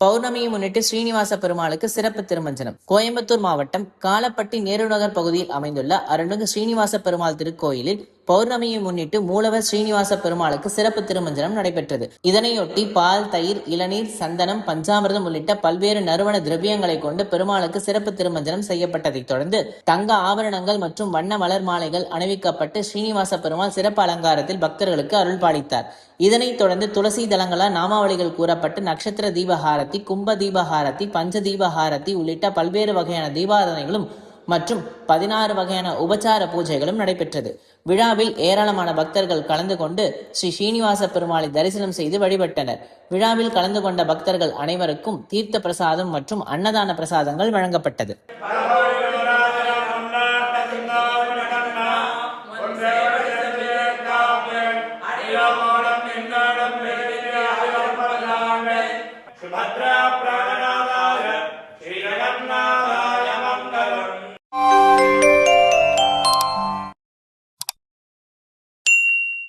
பௌர்ணமியை முன்னிட்டு ஸ்ரீனிவாச பெருமாளுக்கு சிறப்பு திருமஞ்சனம். கோயம்புத்தூர் மாவட்டம் காலப்பட்டி நேருநகர் பகுதியில் அமைந்துள்ள அருள்மிகு ஸ்ரீனிவாச பெருமாள் திருக்கோயிலில் பௌர்ணமியை முன்னிட்டு மூலவர் ஸ்ரீனிவாச பெருமாளுக்கு சிறப்பு திருமஞ்சனம் நடைபெற்றது. இதனையொட்டி பால், தயிர், இளநீர், சந்தனம், பஞ்சாமிர்தம் உள்ளிட்ட பல்வேறு நறுமண திரவியங்களை கொண்டு பெருமாளுக்கு சிறப்பு திருமஞ்சனம் செய்யப்பட்டதைத் தொடர்ந்து தங்க ஆபரணங்கள் மற்றும் வண்ண மலர் மாலைகள் அணிவிக்கப்பட்டு ஸ்ரீனிவாச பெருமாள் சிறப்பு அலங்காரத்தில் பக்தர்களுக்கு அருள் பாலித்தார். இதனைத் தொடர்ந்து துளசி தலங்களால் நாமாவளிகள் கூறப்பட்டு நட்சத்திர தீபஹாரதி, கும்ப தீபஹாரதி, பஞ்ச தீபஹாரதி உள்ளிட்ட பல்வேறு வகையான தீபாராதனைகளும் மற்றும் 16 வகையான உபச்சார பூஜைகளும் நடைபெற்றது. விழாவில் ஏராளமான பக்தர்கள் கலந்து கொண்டு ஸ்ரீ ஸ்ரீனிவாச பெருமாளை தரிசனம் செய்து வழிபட்டனர். விழாவில் கலந்து கொண்ட பக்தர்கள் அனைவருக்கும் தீர்த்த பிரசாதம் மற்றும் அன்னதான பிரசாதங்கள் வழங்கப்பட்டது. சுபத்ரா